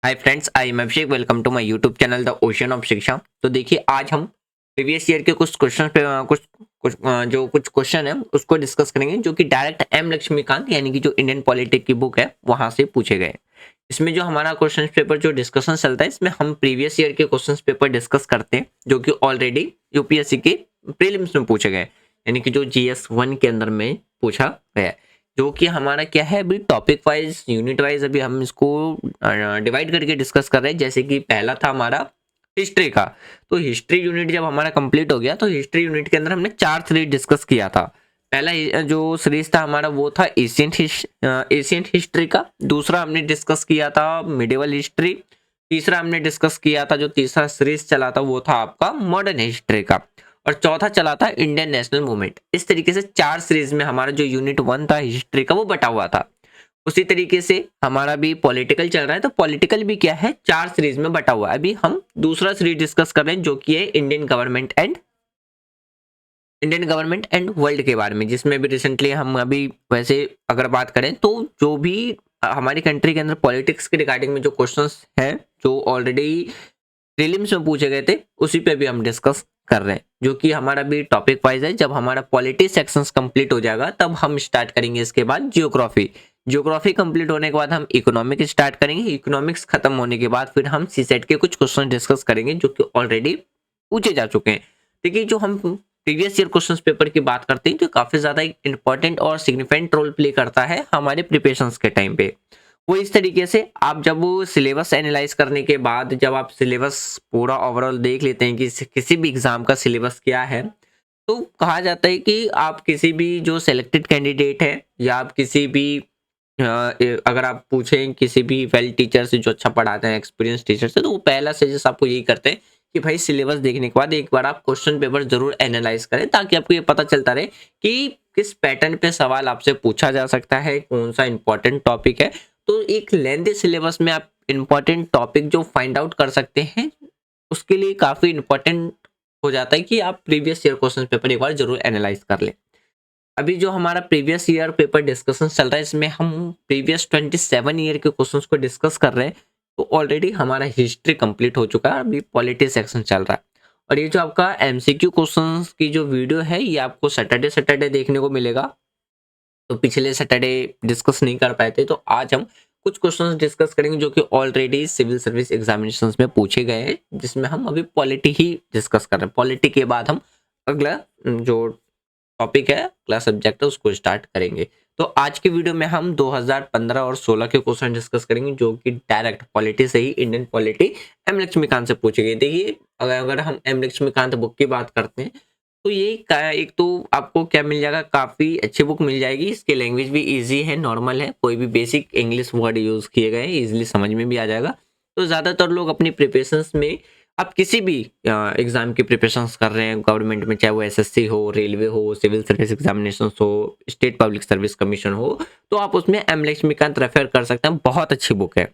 Hi friends, I am Abhishek. Welcome to my YouTube channel the ocean of Shiksha. तो देखिए, आज हम प्रीवियस ईयर के कुछ क्वेश्चन पे कुछ क्वेश्चन है उसको डिस्कस करेंगे, जो कि डायरेक्ट एम लक्ष्मीकांत यानी कि जो इंडियन पॉलिटिक्स की बुक है वहां से पूछे गए। इसमें जो हमारा क्वेश्चन पेपर जो डिस्कशन चलता है, इसमें हम प्रीवियस ईयर के क्वेश्चन पेपर डिस्कस करते हैं जो कि ऑलरेडी यूपीएससी के प्रीलिम्स में पूछे गए, यानी कि जो GS1 के अंदर में पूछा गया है। जो कि हमारा क्या है, अभी टॉपिक वाइज यूनिट वाइज अभी हम इसको डिवाइड करके डिस्कस कर रहे हैं। जैसे कि पहला था हमारा हिस्ट्री का, तो हिस्ट्री यूनिट जब हमारा कंप्लीट हो गया तो हिस्ट्री यूनिट के अंदर हमने 4 सीरीज डिस्कस किया था। पहला जो सीरीज था हमारा वो था एशियंट हिस्ट्री का। दूसरा हमने डिस्कस किया था मिडिवल हिस्ट्री। तीसरा हमने डिस्कस किया था, जो तीसरा सीरीज चला था वो था आपका मॉडर्न हिस्ट्री का। और चौथा चला था इंडियन नेशनल मूवमेंट। इस तरीके से 4 सीरीज में हमारा जो यूनिट 1 था हिस्ट्री का वो बटा हुआ था। उसी तरीके से हमारा भी पॉलिटिकल चल रहा है, तो पॉलिटिकल भी क्या है, 4 सीरीज में बटा हुआ है। अभी हम दूसरा सीरीज डिस्कस कर रहे हैं जो कि है इंडियन गवर्नमेंट एंड वर्ल्ड के बारे में, जिसमें भी रिसेंटली हम अभी वैसे अगर बात करें तो जो भी हमारी कंट्री के अंदर पॉलिटिक्स के रिगार्डिंग में जो क्वेश्चंस हैं जो ऑलरेडी प्रीलिम्स में पूछे गए थे, उसी पे भी हम डिस्कस कर रहे हैं, जो कि हमारा भी टॉपिक वाइज है। जब हमारा पॉलिटी सेक्शंस कंप्लीट हो जाएगा तब हम स्टार्ट करेंगे इसके बाद जियोग्राफी कंप्लीट होने के बाद हम इकोनॉमिक स्टार्ट करेंगे। इकोनॉमिक्स खत्म होने के बाद फिर हम सीसेट के कुछ क्वेश्चन डिस्कस करेंगे जो कि ऑलरेडी पूछे जा चुके हैं। देखिए, जो हम प्रीवियस ईयर क्वेश्चन पेपर की बात करते हैं, जो काफी ज्यादा इंपॉर्टेंट और सिग्निफिकेंट रोल प्ले करता है हमारे प्रिपरेशंस के टाइम पे। वो इस तरीके से, आप जब वो सिलेबस एनालाइज करने के बाद जब आप सिलेबस पूरा ओवरऑल देख लेते हैं कि किसी भी एग्जाम का सिलेबस क्या है, तो कहा जाता है कि आप किसी भी जो सिलेक्टेड कैंडिडेट है या आप किसी भी अगर आप पूछें किसी भी वेल टीचर से जो अच्छा पढ़ाते हैं, एक्सपीरियंस टीचर से, तो वो पहला सजेस्ट आपको यही करते हैं कि भाई सिलेबस देखने के बाद एक बार आप क्वेश्चन पेपर जरूर एनालाइज करें, ताकि आपको ये पता चलता रहे कि किस पैटर्न पे सवाल आपसे पूछा जा सकता है, कौन सा इंपॉर्टेंट टॉपिक है। तो एक लेंथी सिलेबस में आप इंपॉर्टेंट टॉपिक जो फाइंड आउट कर सकते हैं, उसके लिए काफी इंपॉर्टेंट हो जाता है कि आप प्रीवियस ईयर क्वेश्चन पेपर एक बार जरूर एनालाइज कर लें। अभी जो हमारा प्रीवियस ईयर पेपर डिस्कशन चल रहा है, इसमें हम प्रीवियस 27 ईयर के क्वेश्चंस को डिस्कस कर रहे हैं। तो ऑलरेडी हमारा हिस्ट्री कंप्लीट हो चुका है, अभी पॉलिटी सेक्शन चल रहा है। और ये जो आपका एमसीक्यू क्वेश्चंस की जो वीडियो है, ये आपको सैटरडे सैटरडे देखने को मिलेगा। तो पिछले सैटरडे डिस्कस नहीं कर पाए थे, तो आज हम कुछ क्वेश्चंस डिस्कस करेंगे जो कि ऑलरेडी सिविल सर्विस एग्जामिनेशंस में पूछे गए हैं, जिसमें हम अभी पॉलिटी ही डिस्कस कर रहे हैं। पॉलिटी के बाद हम अगला जो टॉपिक है, अगला सब्जेक्ट है, उसको स्टार्ट करेंगे। तो आज की वीडियो में हम 2015 और 16 के क्वेश्चन डिस्कस करेंगे, जो कि डायरेक्ट पॉलिटी से ही इंडियन पॉलिटी एम लक्ष्मीकांत से पूछे गए। देखिए, अगर हम एम लक्ष्मीकांत बुक की बात करते हैं, तो ये एक तो आपको क्या मिल जाएगा, काफी अच्छी बुक मिल जाएगी। इसकी लैंग्वेज भी इजी है, नॉर्मल है, कोई भी बेसिक इंग्लिश वर्ड यूज किए गए हैं, इजिली समझ में भी आ जाएगा। तो ज्यादातर लोग अपनी प्रिपरेशंस में, आप किसी भी एग्जाम की प्रिपरेशंस कर रहे हैं गवर्नमेंट में, चाहे वो एसएससी हो, रेलवे हो, सिविल सर्विस एग्जामिनेशन हो, स्टेट पब्लिक सर्विस कमीशन हो, तो आप उसमें एम लक्ष्मीकांत रेफर कर सकते हैं। बहुत अच्छी बुक है।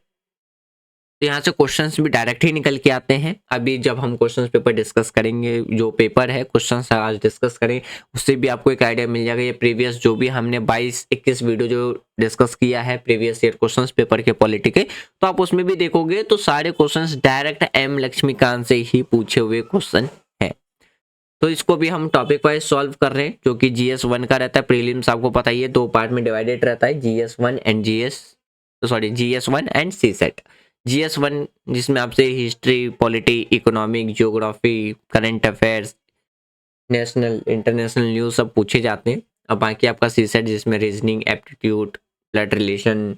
तो यहाँ से क्वेश्चंस भी डायरेक्ट ही निकल के आते हैं। अभी जब हम क्वेश्चंस पेपर डिस्कस करेंगे, जो पेपर है क्वेश्चंस आज डिस्कस करें, उससे भी आपको एक आइडिया मिल जाएगा। ये प्रीवियस जो भी हमने 22-21 वीडियो जो डिस्कस किया है प्रीवियस ईयर क्वेश्चंस पेपर के पॉलिटी के, तो आप उसमें भी देखोगे तो सारे क्वेश्चंस डायरेक्ट एम लक्ष्मीकांत से ही पूछे हुए क्वेश्चन है। तो इसको भी हम टॉपिक वाइज सॉल्व कर रहे हैं, जो कि GS1 का रहता है। प्रीलिम्स आपको पता ही है, 2 पार्ट में डिवाइडेड रहता है, GS1 एंड सीसेट। GS1 जिसमें आपसे history, polity, economic, geography, current affairs, national international news सब पूछे जाते हैं। अब बाकी आपका सीसेट जिसमें reasoning, aptitude, blood relation,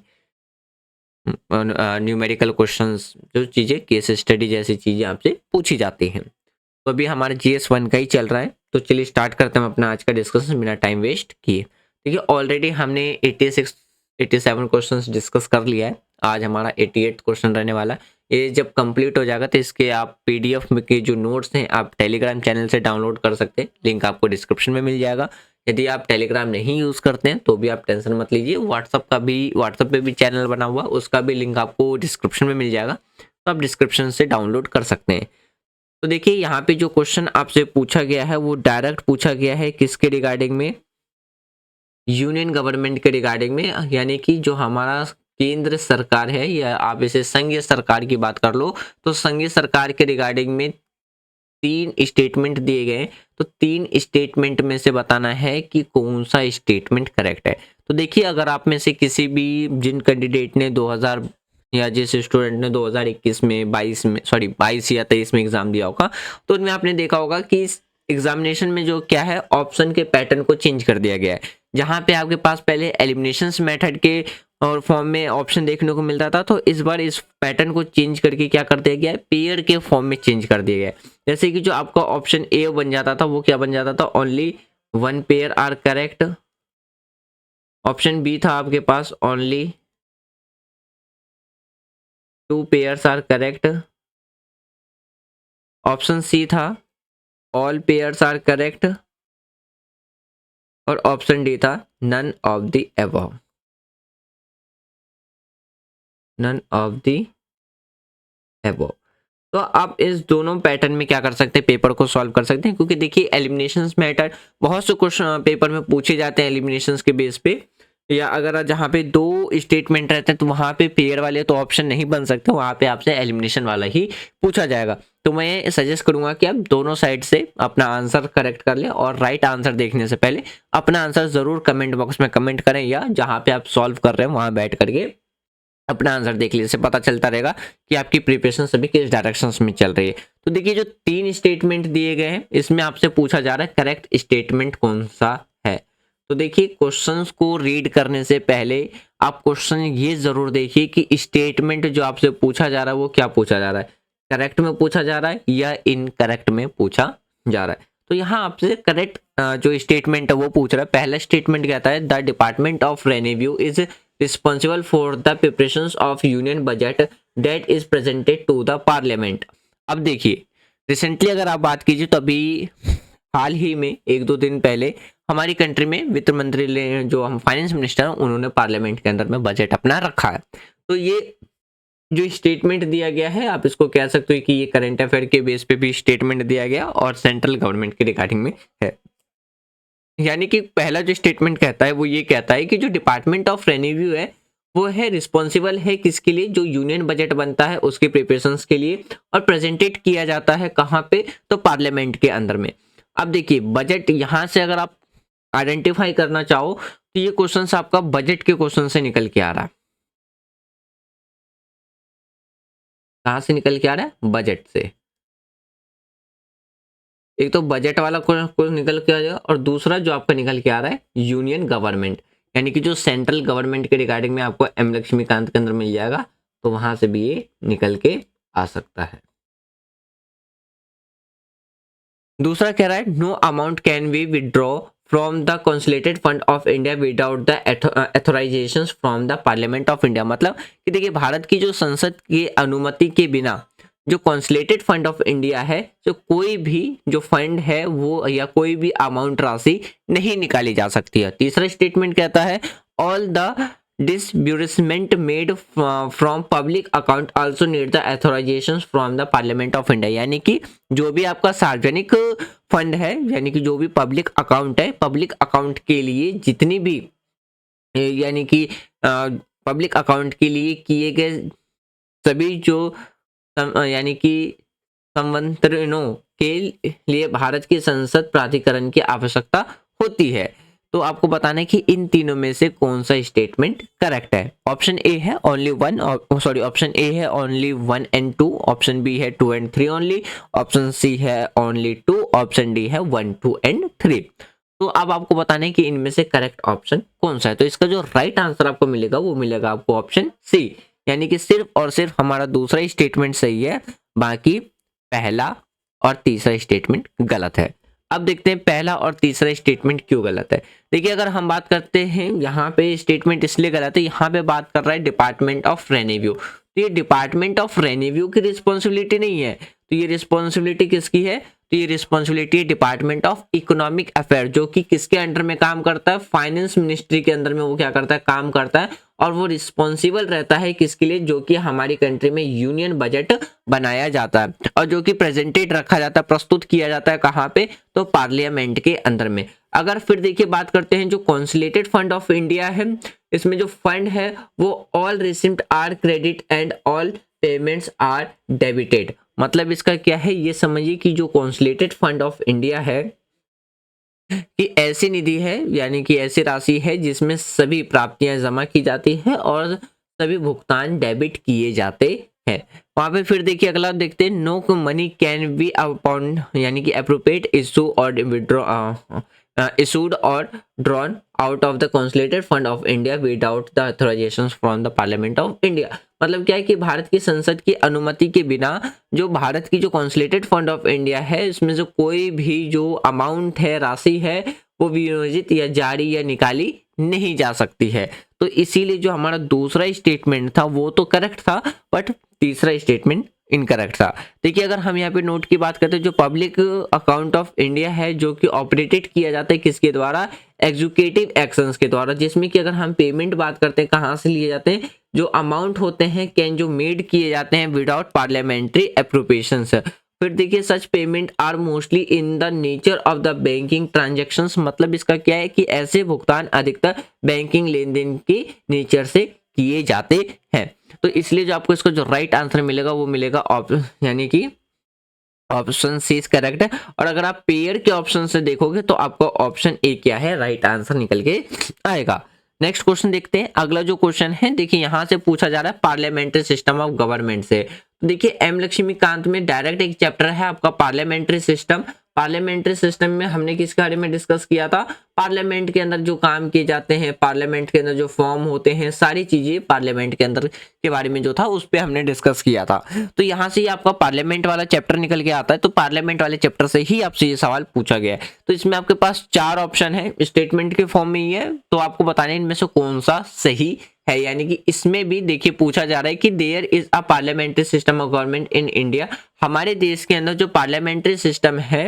numerical questions, जो चीज़ें केस स्टडी जैसी चीज़ें आपसे पूछी जाती हैं। तो अभी हमारा GS1 का ही चल रहा है, तो चलिए स्टार्ट करते हैं अपना आज का डिस्कशन बिना टाइम वेस्ट किए। देखिए, ऑलरेडी हमने 86-87 क्वेश्चंस डिस्कस कर लिया है। आज हमारा 88 क्वेश्चन रहने वाला है। ये जब कंप्लीट हो जाएगा तो इसके आप PDF में के जो नोट्स हैं आप टेलीग्राम चैनल से डाउनलोड कर सकते हैं, लिंक आपको डिस्क्रिप्शन में मिल जाएगा। यदि आप टेलीग्राम नहीं यूज़ करते हैं तो भी आप टेंशन मत लीजिए, व्हाट्सअप पे भी चैनल बना हुआ, उसका भी लिंक आपको डिस्क्रिप्शन में मिल जाएगा, तो आप डिस्क्रिप्शन से डाउनलोड कर सकते हैं। तो देखिए, यहाँ पे जो क्वेश्चन आपसे पूछा गया है वो डायरेक्ट पूछा गया है किसके रिगार्डिंग में, यूनियन गवर्नमेंट के रिगार्डिंग में, यानी कि जो हमारा केंद्र सरकार है या आप इसे संघीय सरकार की बात कर लो, तो संघीय सरकार के रिगार्डिंग में 3 स्टेटमेंट दिए गए हैं। तो 3 स्टेटमेंट में से बताना है कि कौन सा स्टेटमेंट करेक्ट है। तो देखिए, अगर आप में से किसी भी जिन कैंडिडेट ने 2000 या जिस स्टूडेंट ने 2021 में 22 या 23 में एग्जाम दिया होगा, तो उनमें आपने देखा होगा कि इस एग्जामिनेशन में जो क्या है, ऑप्शन के पैटर्न को चेंज कर दिया गया है। जहां पे आपके पास पहले एलिमिनेशन मेथड के और फॉर्म में ऑप्शन देखने को मिलता था, तो इस बार इस पैटर्न को चेंज करके क्या कर दिया गया है, पेयर के फॉर्म में चेंज कर दिया गया है। जैसे कि जो आपका ऑप्शन ए बन जाता था वो क्या बन जाता था, only 1 pair are correct. Option B था आपके पास only 2 pairs are correct. Option C था ऑल पेयर्स आर करेक्ट। और ऑप्शन डी था none of the above, none of the above. तो आप इस दोनों पैटर्न में क्या कर सकते हैं, पेपर को सॉल्व कर सकते हैं। क्योंकि देखिए, एलिमिनेशन मैटर बहुत से क्वेश्चन पेपर में पूछे जाते हैं एलिमिनेशन के बेस पे, या अगर जहाँ पे 2 स्टेटमेंट रहते हैं तो वहाँ पे पेयर वाले तो ऑप्शन नहीं बन सकते, वहाँ पे आपसे एलिमिनेशन वाला ही पूछा जाएगा। तो मैं सजेस्ट करूंगा कि आप दोनों साइड से अपना आंसर करेक्ट कर लें, और राइट आंसर देखने से पहले अपना आंसर जरूर कमेंट बॉक्स में कमेंट करें, या जहाँ पे आप सॉल्व कर रहे हैं वहाँ बैठ करके अपना आंसर देख लीजिए। इससे पता चलता रहेगा कि आपकी प्रिपरेशन सभी किस डायरेक्शन में चल रही है। तो देखिए, जो 3 स्टेटमेंट दिए गए हैं इसमें आपसे पूछा जा रहा है करेक्ट स्टेटमेंट कौन सा है। तो देखिए, क्वेश्चंस को रीड करने से पहले आप क्वेश्चन ये जरूर देखिए कि स्टेटमेंट जो आपसे पूछा जा रहा है वो क्या पूछा जा रहा है, करेक्ट में पूछा जा रहा है या इनकरेक्ट में पूछा जा रहा है। तो यहाँ आपसे करेक्ट जो स्टेटमेंट है वो पूछ रहा है। पहला स्टेटमेंट कहता है the department of revenue is responsible for the preparations of union budget that is presented to the parliament। अब देखिए, रिसेंटली अगर आप बात कीजिए तो अभी हाल ही में 1-2 दिन पहले हमारी कंट्री में वित्त मंत्री जो हम फाइनेंस मिनिस्टर हैं उन्होंने पार्लियामेंट के अंदर में बजट अपना रखा है। तो ये जो स्टेटमेंट दिया गया है, आप इसको कह सकते हो कि ये करंट अफेयर के बेस पे भी स्टेटमेंट दिया गया और सेंट्रल गवर्नमेंट के रिगार्डिंग में है। यानी कि पहला जो स्टेटमेंट कहता है वो ये कहता है कि जो डिपार्टमेंट ऑफ रेवेन्यू है वो है रिस्पॉन्सिबल है किसके लिए, जो यूनियन बजट बनता है उसके प्रिपरेशंस के लिए, और प्रेजेंटेड किया जाता है कहाँ पे, तो पार्लियामेंट के अंदर में। अब देखिए, बजट यहाँ से अगर आप आइडेंटिफाई करना चाहो तो ये क्वेश्चन आपका बजट के क्वेश्चन से निकल के आ रहा है। कहाँ से निकल के आ रहा है, बजट से। एक तो बजट वाला कुछ निकल के आ जाएगा, और दूसरा जो आपका निकल के आ रहा है यूनियन गवर्नमेंट, यानी कि जो सेंट्रल गवर्नमेंट के रिगार्डिंग में आपको एम लक्ष्मीकांत के अंदर मिल जाएगा, तो वहां से भी ये निकल के आ सकता है। दूसरा कह रहा है no amount can be withdraw from the consolidated fund of India without the authorization from the parliament of India. मतलब कि देखिए, भारत की जो संसद की अनुमति के बिना जो कंसोलिडेटेड फंड ऑफ इंडिया है, जो कोई भी जो फंड है वो या कोई भी अमाउंट राशि नहीं निकाली जा सकती है। तीसरा स्टेटमेंट कहता है all the disbursement made from public account also need the authorization from the parliament of India. यानी कि जो भी आपका सार्वजनिक फंड है, यानी कि जो भी पब्लिक अकाउंट है, पब्लिक अकाउंट के लिए जितनी भी यानी कि पब्लिक अकाउंट के लिए किए गए सभी जो यानी कि संवंतरणों के लिए भारत की संसद प्राधिकरण की आवश्यकता होती है। तो आपको बताना है कि इन तीनों में से कौन सा स्टेटमेंट करेक्ट है। ऑप्शन ए है ओनली 1, ऑप्शन ए है ओनली 1 and 2, ऑप्शन बी है 2 and 3 ओनली, ऑप्शन सी है ओनली 2, ऑप्शन डी है 1, 2 and 3। तो अब आपको बताना है कि इनमें से करेक्ट ऑप्शन कौन सा है। तो इसका जो राइट आंसर आपको मिलेगा वो मिलेगा आपको ऑप्शन सी, यानी कि सिर्फ और सिर्फ हमारा दूसरा स्टेटमेंट सही है, बाकी पहला और तीसरा स्टेटमेंट गलत है। अब देखते हैं पहला और तीसरा स्टेटमेंट क्यों गलत है। देखिए, अगर हम बात करते हैं यहाँ पे स्टेटमेंट इसलिए गलत है, यहाँ पे बात कर रहा है डिपार्टमेंट ऑफ रेवेन्यू। तो ये डिपार्टमेंट ऑफ रेवेन्यू की रिस्पॉन्सिबिलिटी नहीं है, तो ये रिस्पॉन्सिबिलिटी किसकी है, तो ये रिस्पॉन्सिबिलिटी है डिपार्टमेंट ऑफ इकोनॉमिक अफेयर, जो कि किसके अंडर में काम करता है, फाइनेंस मिनिस्ट्री के अंदर में वो क्या करता है, काम करता है। और वो रिस्पॉन्सिबल रहता है किसके लिए, जो कि हमारी कंट्री में यूनियन बजट बनाया जाता है और जो कि प्रेजेंटेड रखा जाता है, प्रस्तुत किया जाता है कहाँ पे, तो पार्लियामेंट के अंदर में। अगर फिर देखिए बात करते हैं जो कंसोलिडेटेड फंड ऑफ इंडिया है, इसमें जो फंड है वो all receipt are credit and all payments are debited. मतलब इसका क्या है, ये समझिए कि जो कॉन्सुलेटेड फंड ऑफ इंडिया है कि ऐसी निधि है, यानी कि ऐसी राशि है जिसमें सभी प्राप्तियां जमा की जाती है और सभी भुगतान डेबिट किए जाते हैं। वहां पे फिर देखिए अगला देखते हैं, no money can be upon, यानी कि अप्रोप्रिएट इशू और withdraw issued or drawn out of the consolidated fund of India without the authorizations from the Parliament of India। मतलब क्या है कि भारत की संसद की अनुमति के बिना जो भारत की जो कॉन्सुलेटेड फंड ऑफ इंडिया है इसमें जो कोई भी जो अमाउंट है, राशि है, वो विनियोजित या जारी या निकाली नहीं जा सकती है। तो इसीलिए जो हमारा दूसरा स्टेटमेंट था वो तो करेक्ट था, बट तीसरा स्टेटमेंट इनकरेक्ट था। देखिए अगर हम यहाँ पे नोट की बात करते हैं, जो पब्लिक अकाउंट ऑफ इंडिया है जो कि ऑपरेटेड किया जाता है किसके द्वारा, एग्जीक्यूटिव एक्शंस के द्वारा, जिसमें कि अगर हम पेमेंट बात करते हैं कहाँ से लिए जाते हैं, जो अमाउंट होते हैं कैन जो मेड किए जाते हैं विदाउट पार्लियामेंट्री अप्रोप्रिएशंस। फिर देखिए such payment are mostly in the nature of the banking transactions. मतलब इसका क्या है कि ऐसे भुगतान अधिकतर बैंकिंग लेन देन के नेचर से किए जाते हैं। तो इसलिए जो आपको इसका जो राइट आंसर मिलेगा वो मिलेगा यानी कि ऑप्शन सी इज करेक्ट है। और अगर आप पेयर के ऑप्शन से देखोगे तो आपको ऑप्शन ए क्या है राइट आंसर निकल के आएगा। नेक्स्ट क्वेश्चन देखते हैं। अगला जो क्वेश्चन है देखिए यहां से पूछा जा रहा है पार्लियामेंट्री सिस्टम ऑफ गवर्नमेंट से। तो देखिए एम लक्ष्मीकांत में डायरेक्ट एक चैप्टर है आपका पार्लियामेंट्री सिस्टम। पार्लियामेंट्री सिस्टम में हमने किसके बारे में डिस्कस किया था, पार्लियामेंट के अंदर जो काम किए जाते हैं, पार्लियामेंट के अंदर जो फॉर्म होते हैं, सारी चीजें पार्लियामेंट के अंदर के बारे में जो था उस पर हमने डिस्कस किया था। तो यहाँ से ही आपका पार्लियामेंट वाला चैप्टर निकल के आता है। तो पार्लियामेंट वाले चैप्टर से ही आपसे ये सवाल पूछा गया है। तो इसमें आपके पास 4 ऑप्शन है, स्टेटमेंट के फॉर्म में ही है, तो आपको बताना है इनमें से कौन सा सही है। यानी कि इसमें भी देखिए पूछा जा रहा है कि there is a parliamentary system of government in India. हमारे देश के अंदर जो पार्लियामेंट्री सिस्टम है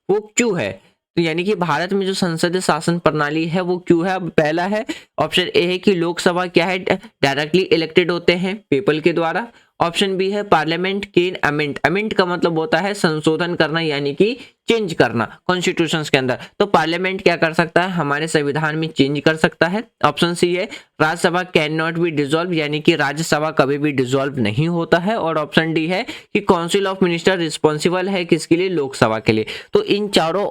वो क्यों है, तो यानी कि भारत में जो संसदीय शासन प्रणाली है वो क्यों है। अब पहला है ऑप्शन ए है कि लोकसभा क्या है डायरेक्टली इलेक्टेड होते हैं पीपल के द्वारा। ऑप्शन बी है पार्लियामेंट कैन अमेंड, अमेंड का मतलब होता है संशोधन करना, यानी कि चेंज करना कॉन्स्टिट्यूशंस के अंदर। तो पार्लियामेंट क्या कर सकता है, हमारे संविधान में चेंज कर सकता है। ऑप्शन सी है Rajya Sabha can not be dissolve, यानी कि राज्यसभा कभी भी डिसॉल्व नहीं होता है। और ऑप्शन डी है कि काउंसिल ऑफ मिनिस्टर रिस्पॉन्सिबल है किसके लिए, लोकसभा के लिए। तो इन चारों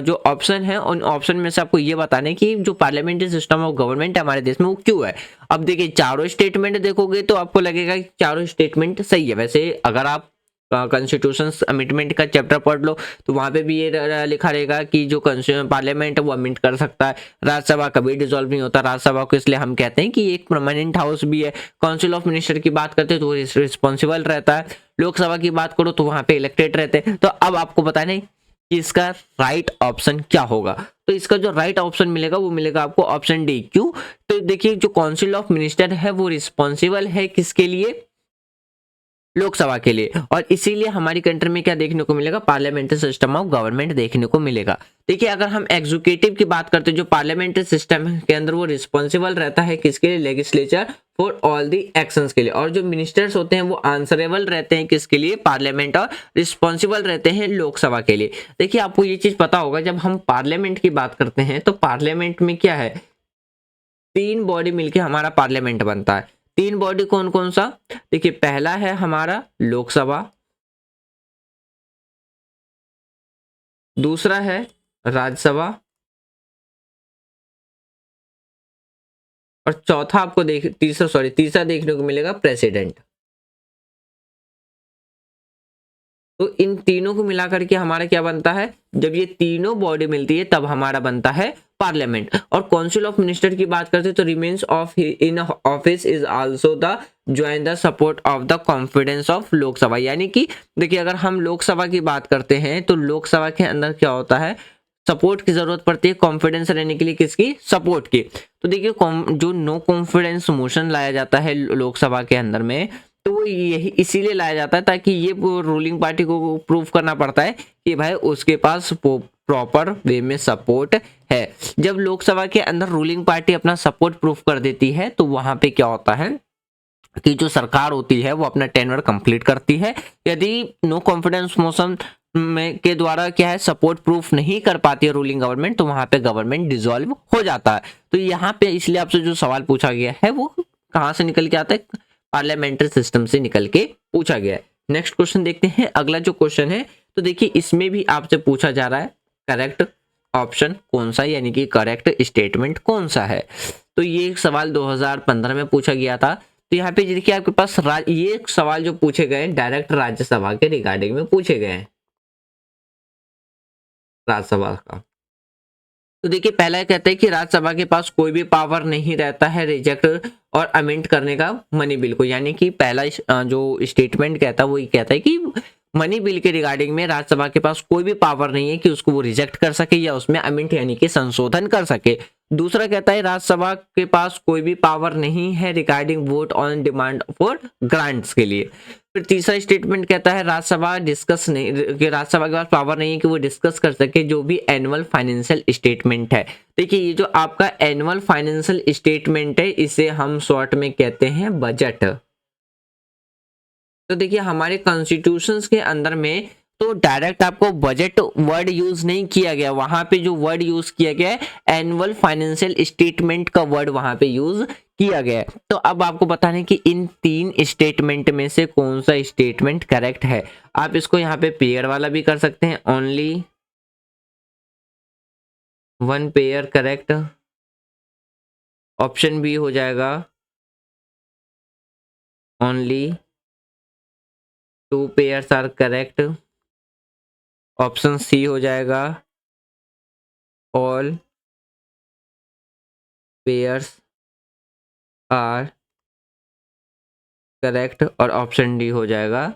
जो ऑप्शन है उन ऑप्शन में से आपको ये बताना है कि जो पार्लियामेंट्री सिस्टम ऑफ गवर्नमेंट है हमारे देश में वो क्यों है। अब देखिए चारों स्टेटमेंट देखोगे तो आपको लगेगा कि चारों स्टेटमेंट सही है। वैसे अगर आप कॉन्स्टिट्यूशन अमेंडमेंट का चैप्टर पढ़ लो तो वहां पे भी ये लिखा रहेगा कि जो पार्लियामेंट है वो अमेंड कर सकता है, राज्यसभा कभी डिसॉल्व नहीं होता राज्यसभा को, इसलिए हम कहते हैं कि एक परमानेंट हाउस भी है। काउंसिल ऑफ मिनिस्टर की बात करते हैं तो वो रिस्पॉन्सिबल रहता है, लोकसभा की बात करो तो वहां पे इलेक्टेड रहते हैं। तो अब आपको बताना है कि इसका राइट ऑप्शन क्या होगा। तो इसका जो राइट ऑप्शन मिलेगा वो मिलेगा आपको ऑप्शन डी। क्यों, तो देखिए जो काउंसिल ऑफ मिनिस्टर है वो रिस्पॉन्सिबल है किसके लिए, लोकसभा के लिए। और इसीलिए हमारी कंट्री में क्या देखने को मिलेगा, पार्लियामेंट्री सिस्टम ऑफ गवर्नमेंट देखने को मिलेगा। देखिए अगर हम एग्जीक्यूटिव की बात करते हैं जो पार्लियामेंट्री सिस्टम के अंदर वो रिस्पॉन्सिबल रहता है किसके लिए, legislature for all the actions के लिए। और जो मिनिस्टर्स होते हैं वो आंसरेबल रहते हैं किसके लिए, पार्लियामेंट, और रिस्पॉन्सिबल रहते हैं लोकसभा के लिए। देखिए आपको ये चीज पता होगा जब हम पार्लियामेंट की बात करते हैं तो पार्लियामेंट में क्या है, 3 बॉडी मिलकर हमारा पार्लियामेंट बनता है। 3 बॉडी कौन कौन सा, देखिए पहला है हमारा लोकसभा, दूसरा है राज्यसभा, और चौथा आपको तीसरा देखने को मिलेगा प्रेसिडेंट। तो इन तीनों को मिलाकर के हमारा क्या बनता है, जब ये तीनों बॉडी मिलती है तब हमारा बनता है पार्लियामेंट। और काउंसिल ऑफ मिनिस्टर की बात करते हैं तो remains of in office is also the join the support of the confidence of Lok Sabha. यानी कि देखिए अगर हम लोकसभा की बात करते हैं तो लोकसभा के अंदर क्या होता है, सपोर्ट की जरूरत पड़ती है, कॉन्फिडेंस रहने के लिए किसकी, सपोर्ट की। तो देखिए जो नो कॉन्फिडेंस मोशन लाया जाता है लोकसभा के अंदर में, तो वो यही इसीलिए लाया जाता है ताकि ये रूलिंग पार्टी को प्रूव करना पड़ता है कि भाई उसके पास प्रॉपर वे में सपोर्ट है। जब लोकसभा के अंदर रूलिंग पार्टी अपना सपोर्ट प्रूफ कर देती है तो वहां पे क्या होता है कि जो सरकार होती है वो अपना टेन्योर कंप्लीट करती है। यदि नो कॉन्फिडेंस मोशन में के द्वारा क्या है सपोर्ट प्रूफ नहीं कर पाती है रूलिंग गवर्नमेंट, तो वहां पे गवर्नमेंट डिसॉल्व हो जाता है। तो यहाँ पे इसलिए आपसे जो सवाल पूछा गया है वो कहाँ से निकल के आता है, पार्लियामेंट्री सिस्टम से निकल के पूछा गया है। नेक्स्ट क्वेश्चन देखते हैं, अगला जो क्वेश्चन है तो देखिए इसमें भी आपसे पूछा जा रहा है करेक्ट ऑप्शन कौन सा, यानी कि करेक्ट स्टेटमेंट कौन सा है। तो ये एक सवाल 2015 में पूछा गया था। तो यहाँ पे देखिए आपके पास ये सवाल जो पूछे गए डायरेक्ट राज्यसभा के रिगार्डिंग में पूछे गए हैं, राज्यसभा का। तो देखिए पहला कहता है कि राज्यसभा के पास कोई भी पावर नहीं रहता है रिजेक्ट और अमेंड करने का मनी बिल को, यानी कि पहला जो स्टेटमेंट कहता है वो ये कहता है कि मनी बिल के रिगार्डिंग में राज्यसभा के पास कोई भी पावर नहीं है कि उसको वो रिजेक्ट कर सके या उसमें अमेंड यानी कि संशोधन कर सके। दूसरा कहता है राज्यसभा के पास कोई भी पावर नहीं है regarding vote on demand for grants के लिए। फिर तीसरा स्टेटमेंट कहता है राज्यसभा डिस्कस नहीं, कि राज्यसभा के पास पावर नहीं है कि वो डिस्कस कर सके जो भी एनुअल फाइनेंशियल स्टेटमेंट है। देखिए ये जो आपका एनुअल फाइनेंशियल स्टेटमेंट है इसे हम शॉर्ट में कहते हैं बजट। तो देखिए हमारे कॉन्स्टिट्यूशंस के अंदर में तो डायरेक्ट आपको बजट वर्ड यूज नहीं किया गया, वहां पे जो वर्ड यूज किया गया है एनुअल फाइनेंशियल स्टेटमेंट का वर्ड वहां पे यूज किया गया है। तो अब आपको बताना है कि इन तीन स्टेटमेंट में से कौन सा स्टेटमेंट करेक्ट है। आप इसको यहाँ पे पेयर वाला भी कर सकते हैं, only one pair correct, option B हो जाएगा only two pairs are correct, option C हो जाएगा ऑल पेयर्स आर करेक्ट, और ऑप्शन डी हो जाएगा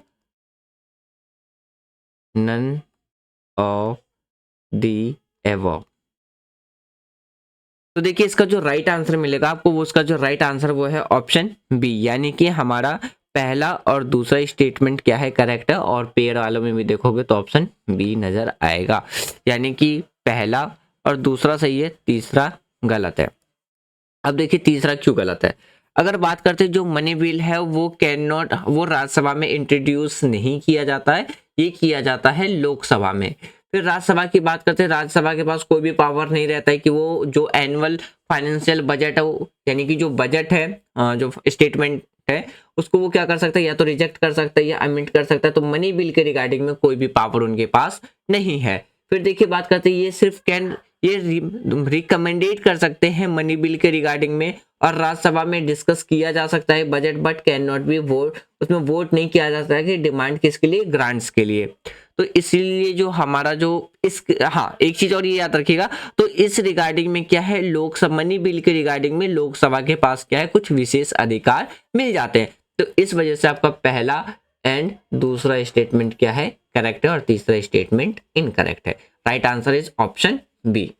नन ऑफ दी एबव। तो देखिए इसका जो राइट आंसर मिलेगा आपको वो उसका जो राइट आंसर वो है ऑप्शन बी, यानी कि हमारा पहला और दूसरा स्टेटमेंट क्या है करेक्ट है, और पेयर वालों में भी देखोगे तो ऑप्शन बी नजर आएगा, यानी कि पहला और दूसरा सही है, तीसरा गलत है। अब देखिए तीसरा क्यों गलत है। अगर बात करते हैं जो मनी बिल है वो कैन नॉट, वो राज्यसभा में इंट्रोड्यूस नहीं किया जाता है, ये किया जाता है लोकसभा में। फिर राज्यसभा की बात करते हैं, राज्यसभा के पास कोई भी पावर नहीं रहता है कि वो जो एनुअल फाइनेंशियल बजट है यानी कि जो बजट है जो स्टेटमेंट है उसको वो क्या कर सकता है, या तो रिजेक्ट कर सकता है या अमेंड कर सकता है। तो मनी बिल के रिगार्डिंग में कोई भी पावर उनके पास नहीं है। फिर देखिए बात करते हैं ये सिर्फ ये रिकमेंडेड कर सकते हैं मनी बिल के रिगार्डिंग में, और राज्यसभा में डिस्कस किया जा सकता है budget, but can not be vote, उसमें वोट नहीं किया जा सकता है कि डिमांड किसके लिए, ग्रांट्स के लिए। तो इसीलिए जो हमारा जो इस हाँ एक चीज और ये याद रखिएगा, तो इस रिगार्डिंग में क्या है लोकसभा मनी बिल के रिगार्डिंग में लोकसभा के पास क्या है कुछ विशेष अधिकार मिल जाते हैं। तो इस वजह से आपका पहला एंड दूसरा स्टेटमेंट क्या है करेक्ट है और तीसरा स्टेटमेंट इनकरेक्ट है। Right answer is option B.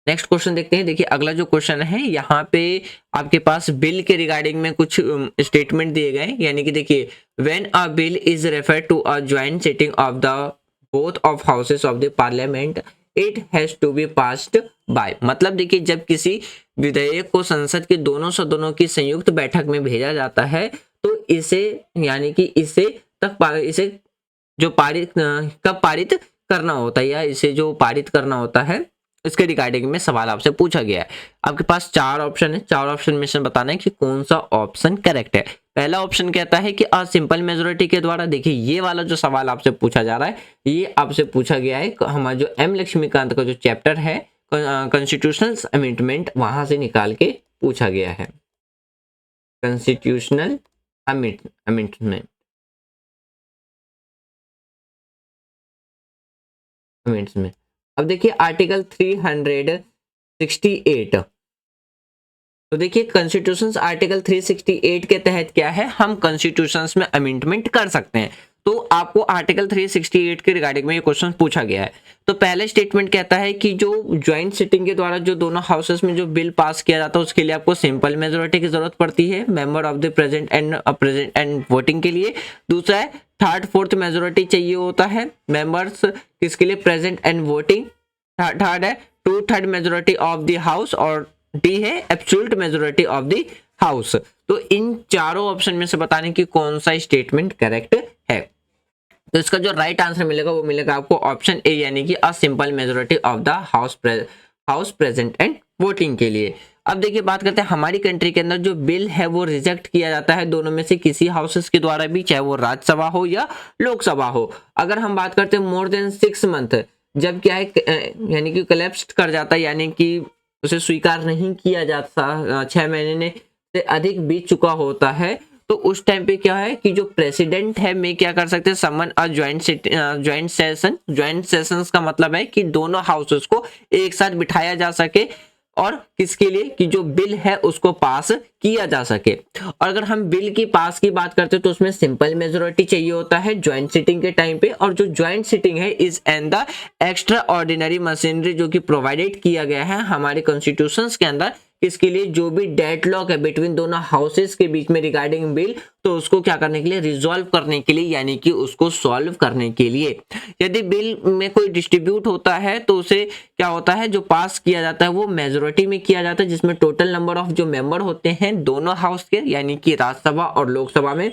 Next question देखते हैं। देखिए अगला जो क्वेश्चन है यहाँ पे आपके पास बिल के रिगार्डिंग में कुछ स्टेटमेंट दिए गए, यानी कि देखिए when a bill is refer to a joint sitting of the both of houses of the parliament it has to be passed by. मतलब देखिए जब किसी विधेयक को संसद के दोनों सदनों की संयुक्त बैठक में भेजा जाता है तो इसे यानी कि इसे जो पारित कब पारित करना होता है या इसे जो पारित करना होता है इसके रिगार्डिंग में सवाल आपसे पूछा गया है। आपके पास चार ऑप्शन है, चार ऑप्शन में से बताना है कि कौन सा ऑप्शन करेक्ट है। पहला ऑप्शन कहता है कि अ सिंपल मेजोरिटी के द्वारा। देखिए ये वाला जो सवाल आपसे पूछा जा रहा है ये आपसे पूछा गया है हमारा जो एम लक्ष्मीकांत का जो चैप्टर है कॉन्स्टिट्यूशनल अमेंडमेंट वहां से निकाल के पूछा गया है, कॉन्स्टिट्यूशनल अमेंडमेंट में। अब देखिए आर्टिकल 368, तो देखिए कॉन्स्टिट्यूशंस आर्टिकल 368 के तहत क्या है हम कॉन्स्टिट्यूशंस में अमेंडमेंट कर सकते हैं। तो आपको आर्टिकल 368 के रिगार्डिंग में ये क्वेश्चन पूछा गया है। तो पहले स्टेटमेंट कहता है कि जो ज्वाइंट सिटिंग के द्वारा जो दोनों हाउसेस में जो बिल पास किया जाता है उसके लिए आपको सिंपल मेजोरिटी की जरूरत पड़ती है member of the present and voting के लिए। दूसरा है थर्ड फोर्थ मेजोरिटी चाहिए होता है मेंबर्स किसके लिए, प्रेजेंट एंड वोटिंग। थर्ड है 2/3 मेजोरिटी ऑफ द हाउस, और डी है absolute majority of the house. तो इन चारों ऑप्शन में से बताने की कौन सा स्टेटमेंट करेक्ट है। तो इसका जो राइट आंसर मिलेगा वो मिलेगा आपको ऑप्शन ए, यानी कि a simple majority of the house present and voting के लिए। अब देखिए बात करते हैं हमारी कंट्री के अंदर जो बिल है वो रिजेक्ट किया जाता है दोनों में से किसी हाउसेस के द्वारा भी, चाहे वो राज्यसभा हो या लोकसभा हो। अगर हम बात करते हैं मोर देन 6 मंथ, जब क्या है यानी कि कोलैप्स कर जाता है, यानी कि उसे स्वीकार नहीं किया जाता, 6 महीने से अधिक बीत चुका होता है, तो उस टाइम पे क्या है कि जो प्रेसिडेंट है मैं क्या कर सकते हैं, summon a joint session. Joint sessions का मतलब है कि दोनों हाउसेस को एक साथ बिठाया जा सके, और किसके लिए कि जो बिल है उसको पास किया जा सके। और अगर हम बिल की पास की बात करते हैं तो उसमें सिंपल मेजोरिटी चाहिए होता है ज्वाइंट सिटिंग के टाइम पे, और जो ज्वाइंट सिटिंग है is and the extra ordinary machinery जो कि प्रोवाइडेड किया गया है हमारे कॉन्स्टिट्यूशंस के अंदर, इसके लिए जो भी डेडलॉक है बिटवीन दोनों हाउसेस के बीच में रिगार्डिंग बिल, तो उसको क्या करने के लिए, रिजॉल्व करने के लिए, यानी कि उसको सॉल्व करने के लिए। यदि बिल में कोई डिस्ट्रीब्यूट होता है तो उसे क्या होता है, जो पास किया जाता है वो मेजोरिटी में किया जाता है, जिसमें टोटल नंबर ऑफ जो मेंबर होते हैं दोनों हाउस के, यानी कि राज्यसभा और लोकसभा में,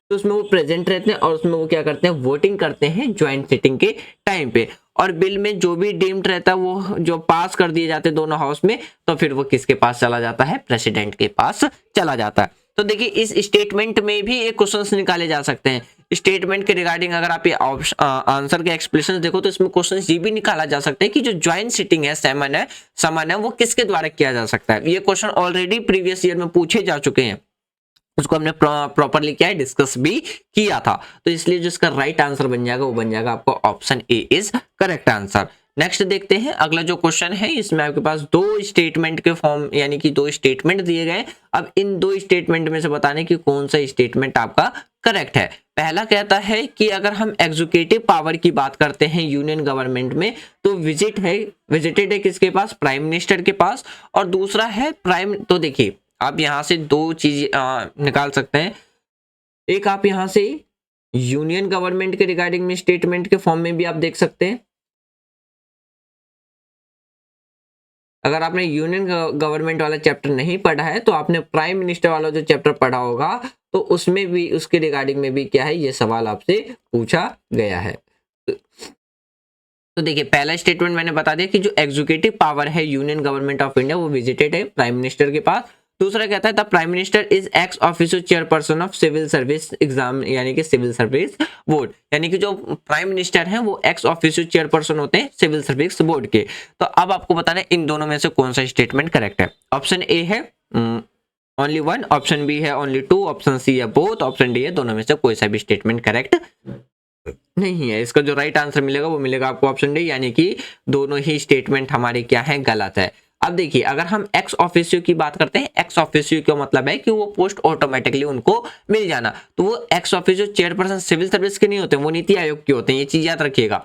तो उसमें वो प्रेजेंट रहते हैं और उसमें वो क्या करते हैं, वोटिंग करते हैं ज्वाइंट सिटिंग के टाइम पे। और बिल में जो भी डीम्ड रहता है वो जो पास कर दिए जाते हैं दोनों हाउस में, तो फिर वो किसके पास चला जाता है, प्रेसिडेंट के पास चला जाता है। तो देखिए इस स्टेटमेंट में भी एक क्वेश्चंस निकाले जा सकते हैं। स्टेटमेंट के रिगार्डिंग अगर आप ये आंसर के एक्सप्लेनेशन देखो तो इसमें क्वेश्चंस ये भी निकाला जा सकता है कि जो ज्वाइंट सिटिंग है समन है वो किसके द्वारा किया जा सकता है। ये क्वेश्चन ऑलरेडी प्रीवियस ईयर में पूछे जा चुके हैं, उसको हमने प्रॉपरली क्या है, डिस्कस भी किया था। तो इसलिए जो इसका राइट आंसर बन जाएगा वो बन जाएगा आपको option A is correct answer. Next देखते हैं अगला जो क्वेश्चन है, इसमें आपके पास दो स्टेटमेंट के फॉर्म, यानी कि दो स्टेटमेंट दिए गए। अब इन दो स्टेटमेंट में से बताने की कौन सा स्टेटमेंट आपका करेक्ट है। पहला कहता है कि अगर हम एग्जीक्यूटिव पावर की बात करते हैं यूनियन गवर्नमेंट में, तो विजिटेड है किसके पास, प्राइम मिनिस्टर के पास। और दूसरा है प्राइम, तो देखिए आप यहां से दो चीज निकाल सकते हैं। एक आप यहां से यूनियन गवर्नमेंट के रिगार्डिंग में स्टेटमेंट के फॉर्म में भी आप देख सकते हैं। अगर आपने यूनियन गवर्नमेंट वाला चैप्टर नहीं पढ़ा है तो आपने प्राइम मिनिस्टर वाला जो चैप्टर पढ़ा होगा, तो उसमें भी उसके रिगार्डिंग में भी क्या है, ये सवाल आपसे पूछा गया है। तो देखिए पहला स्टेटमेंट मैंने बता दिया कि जो एग्जीक्यूटिव पावर है यूनियन गवर्नमेंट ऑफ इंडिया वो विजिटेड है प्राइम मिनिस्टर के पास। दूसरा कहता है the prime minister is ex officio chairperson of civil service exam, यानी कि सिविल सर्विस बोर्ड, यानी कि जो प्राइम मिनिस्टर हैं वो एक्स ऑफिशियो चेयरपर्सन होते हैं सिविल सर्विस बोर्ड के। तो अब आपको बताना है इन दोनों में से कौन सा स्टेटमेंट करेक्ट है। ऑप्शन ए है ओनली वन, ऑप्शन बी है ओनली टू, ऑप्शन सी है बोथ, ऑप्शन डी है दोनों में से कोई सा भी स्टेटमेंट करेक्ट नहीं है। इसका जो राइट आंसर मिलेगा वो मिलेगा आपको ऑप्शन डी, यानी कि दोनों ही स्टेटमेंट हमारे क्या है, गलत है। अब देखिए अगर हम एक्स ऑफिशियो की बात करते हैं, एक्स ऑफिशियो का मतलब है कि वो पोस्ट ऑटोमेटिकली उनको मिल जाना, तो वो ex officio chairperson civil service के नहीं होते, वो नीति आयोग के होते हैं, ये चीज याद रखिएगा।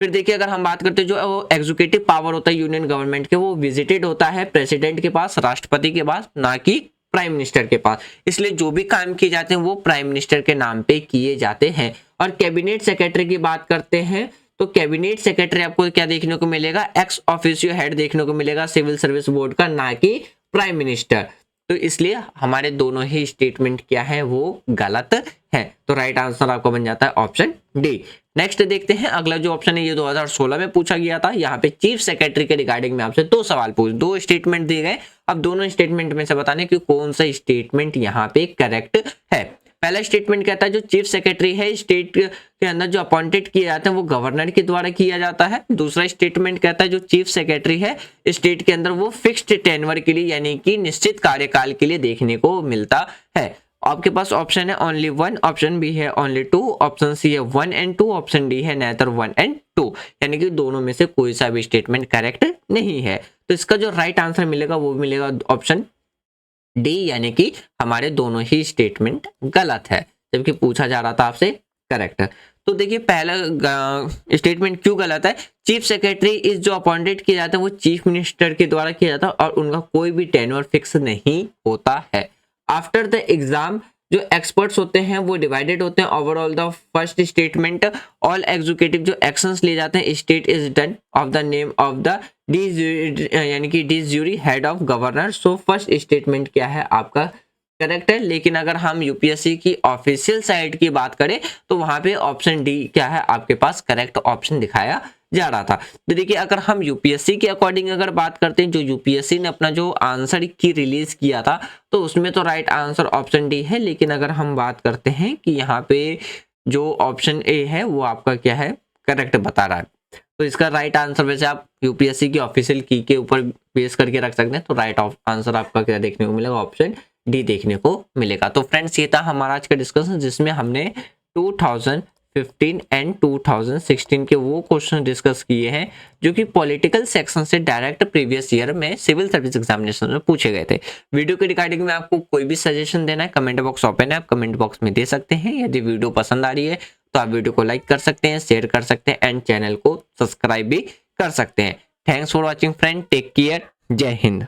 फिर देखिए अगर हम बात करते हैं जो एग्जीक्यूटिव पावर होता है यूनियन गवर्नमेंट के, वो विजिटेड होता है प्रेसिडेंट के पास, राष्ट्रपति के पास, ना कि प्राइम मिनिस्टर के पास। इसलिए जो भी काम किए जाते हैं वो प्राइम मिनिस्टर के नाम पे किए जाते हैं। और कैबिनेट सेक्रेटरी की बात करते हैं तो कैबिनेट सेक्रेटरी आपको क्या देखने को मिलेगा, एक्स ऑफिशियो हेड देखने को मिलेगा सिविल सर्विस बोर्ड का, ना कि प्राइम मिनिस्टर। तो इसलिए हमारे दोनों ही स्टेटमेंट क्या है, वो गलत है। तो राइट आंसर आपका बन जाता है ऑप्शन डी। नेक्स्ट देखते हैं अगला जो ऑप्शन है, ये 2016 में पूछा गया था। यहाँ पे चीफ सेक्रेटरी के रिगार्डिंग में आपसे दो सवाल दो स्टेटमेंट दिए गए। अब दोनों स्टेटमेंट में से बताने कि कौन सा स्टेटमेंट यहाँ पे करेक्ट है। पहला स्टेटमेंट कहता है जो चीफ सेक्रेटरी है स्टेट के अंदर जो अपॉइंटेड किए जाते हैं वो गवर्नर के द्वारा किया जाता है। दूसरा स्टेटमेंट कहता है जो चीफ सेक्रेटरी है स्टेट के अंदर वो फिक्स्ड टेन्योर के लिए, यानी कि निश्चित कार्यकाल के लिए देखने को मिलता है। आपके पास ऑप्शन है ओनली वन, ऑप्शन बी है ओनली टू, ऑप्शन सी है 1 and 2, ऑप्शन डी है नेदर 1 and 2, यानी कि दोनों में से कोई सा भी स्टेटमेंट करेक्ट नहीं है। तो इसका जो राइट आंसर मिलेगा वो मिलेगा ऑप्शन डी, यानी कि हमारे दोनों ही स्टेटमेंट गलत है, जबकि पूछा जा रहा था आपसे करेक्ट। तो देखिए पहला स्टेटमेंट क्यों गलत है, चीफ सेक्रेटरी इस जो अपॉइंटेड किया जाता है वो चीफ मिनिस्टर के द्वारा किया जाता है और उनका कोई भी टेन्योर फिक्स नहीं होता है। आफ्टर द एग्जाम जो एक्सपर्ट्स होते हैं वो डिवाइडेड होते हैं। Overall the first statement all executive जो एक्शंस ले जाते हैं state is done of the name of the D, यानी कि D jury head of governor. So first statement क्या है आपका करेक्ट है। लेकिन अगर हम यूपीएससी की ऑफिशियल साइट की बात करें तो वहां पे ऑप्शन डी क्या है आपके पास करेक्ट ऑप्शन दिखाया जा रहा था। तो देखिए अगर हम यूपीएससी के अकॉर्डिंग अगर बात करते हैं, जो यूपीएससी ने अपना जो आंसर की रिलीज किया था, तो उसमें तो राइट आंसर ऑप्शन डी है। लेकिन अगर हम बात करते हैं कि यहाँ पे जो ऑप्शन ए है वो आपका क्या है करेक्ट बता रहा है, तो इसका राइट आंसर वैसे आप यूपीएससी की ऑफिशियल की के ऊपर बेस करके रख सकते हैं। तो राइट आंसर आपका क्या देखने को मिलेगा, ऑप्शन डी देखने को मिलेगा। तो फ्रेंड्स ये था हमारा आज का डिस्कशन, जिसमें हमने 2015 एंड 2016 के वो क्वेश्चन डिस्कस किए हैं जो कि पॉलिटिकल सेक्शन से डायरेक्ट प्रीवियस ईयर में सिविल सर्विस एग्जामिनेशन में पूछे गए थे। वीडियो के रिगार्डिंग में आपको कोई भी सजेशन देना है, कमेंट बॉक्स ओपन है, आप कमेंट बॉक्स में दे सकते हैं। यदि वीडियो पसंद आ रही है तो आप वीडियो को लाइक कर सकते हैं, शेयर कर सकते हैं एंड चैनल को सब्सक्राइब भी कर सकते हैं। Thanks for watching friend, take care, जय हिंद।